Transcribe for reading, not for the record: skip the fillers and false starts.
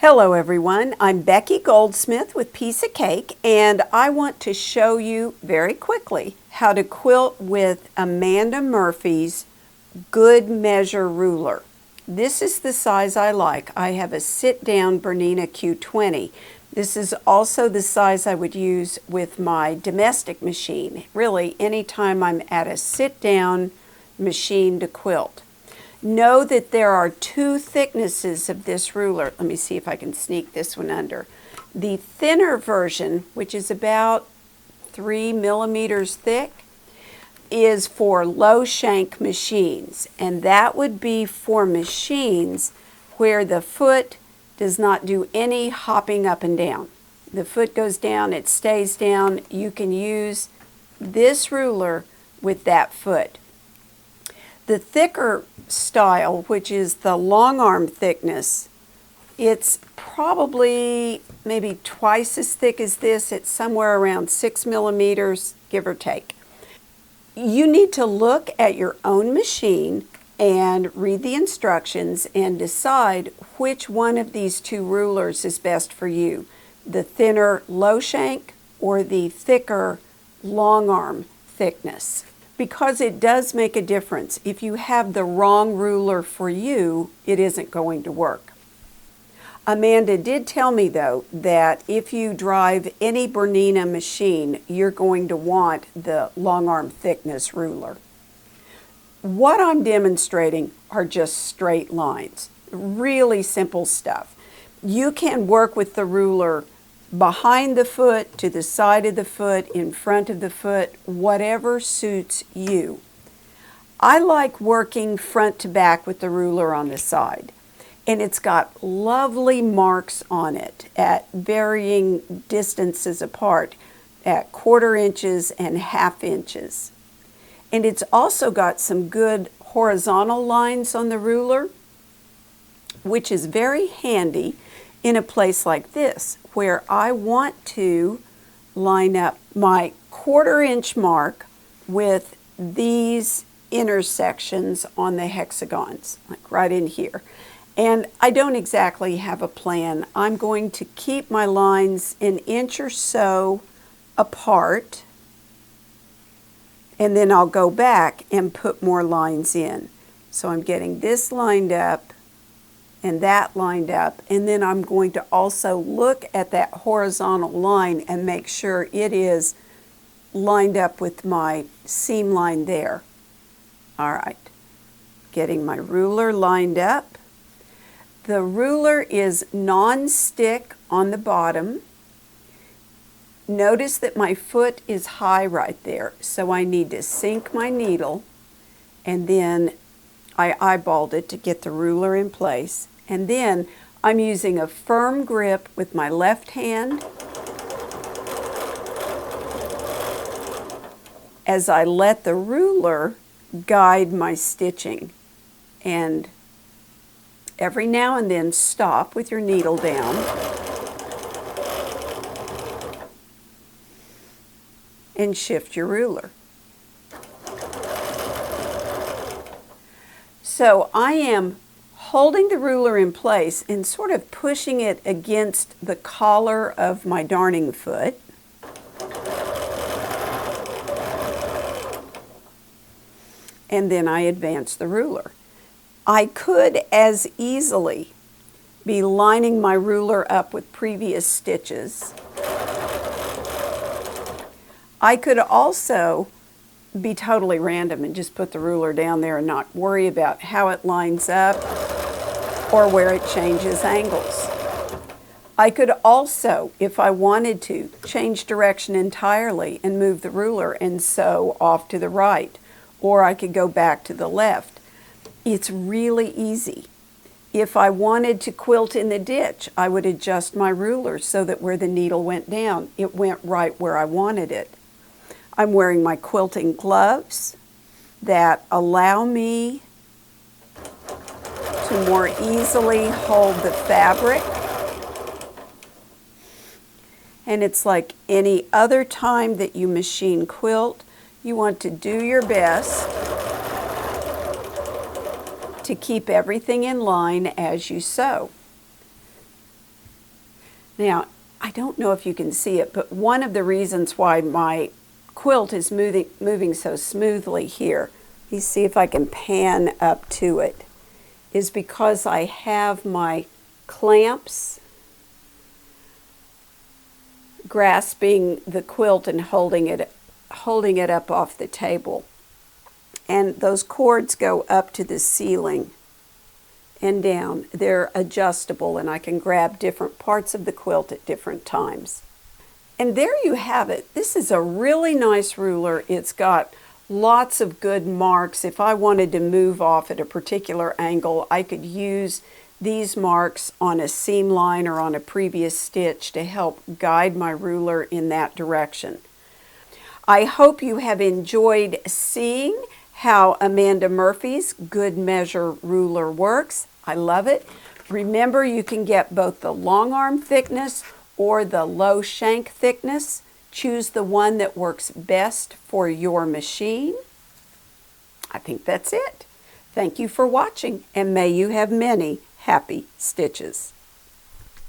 Hello everyone, I'm Becky Goldsmith with Piece of Cake, and I want to show you very quickly how to quilt with Amanda Murphy's Good Measure ruler. This is the size I like. I have a sit-down BERNINA Q20. This is also the size I would use with my domestic machine. Really, anytime I'm at a sit-down machine to quilt. Know that there are two thicknesses of this ruler. Let me see if I can sneak this one under. The thinner version, which is about 3 millimeters thick, is for low shank machines, and that would be for machines where the foot does not do any hopping up and down. The foot goes down, it stays down. You can use this ruler with that foot. The thicker style, which is the long arm thickness, it's probably maybe twice as thick as this. It's somewhere around 6 millimeters, give or take. You need to look at your own machine and read the instructions and decide which one of these two rulers is best for you, the thinner low shank or the thicker long arm thickness. Because it does make a difference. If you have the wrong ruler for you, it isn't going to work. Amanda did tell me, though, that if you drive any BERNINA machine, you're going to want the long arm thickness ruler. What I'm demonstrating are just straight lines. Really simple stuff. You can work with the ruler behind the foot, to the side of the foot, in front of the foot, whatever suits you. I like working front to back with the ruler on the side, and it's got lovely marks on it at varying distances apart, at 1/4 inches and 1/2 inches. And it's also got some good horizontal lines on the ruler, which is very handy in a place like this, where I want to line up my 1/4 inch mark with these intersections on the hexagons, like right in here. And I don't exactly have a plan. I'm going to keep my lines an inch or so apart, and then I'll go back and put more lines in. So I'm getting this lined up and that lined up, and then I'm going to also look at that horizontal line and make sure it is lined up with my seam line there. All right, getting my ruler lined up. The ruler is non-stick on the bottom. Notice that my foot is high right there, so I need to sink my needle, and then I eyeballed it to get the ruler in place. And then I'm using a firm grip with my left hand as I let the ruler guide my stitching. And every now and then stop with your needle down and shift your ruler. So I am holding the ruler in place and sort of pushing it against the collar of my darning foot. And then I advance the ruler. I could as easily be lining my ruler up with previous stitches. I could also be totally random and just put the ruler down there and not worry about how it lines up or where it changes angles. I could also, if I wanted to, change direction entirely and move the ruler and sew off to the right, or I could go back to the left. It's really easy. If I wanted to quilt in the ditch, I would adjust my ruler so that where the needle went down, it went right where I wanted it. I'm wearing my quilting gloves that allow me to more easily hold the fabric. And it's like any other time that you machine quilt, you want to do your best to keep everything in line as you sew. Now, I don't know if you can see it, but one of the reasons why my quilt is moving so smoothly here, let me see if I can pan up to it, is because I have my clamps grasping the quilt and holding it up off the table. And those cords go up to the ceiling and down. They're adjustable, and I can grab different parts of the quilt at different times. And there you have it. This is a really nice ruler. It's got lots of good marks. If I wanted to move off at a particular angle, I could use these marks on a seam line or on a previous stitch to help guide my ruler in that direction. I hope you have enjoyed seeing how Amanda Murphy's Good Measure ruler works. I love it. Remember, you can get both the long arm thickness or the low shank thickness. Choose the one that works best for your machine. I think that's it. Thank you for watching, and may you have many happy stitches.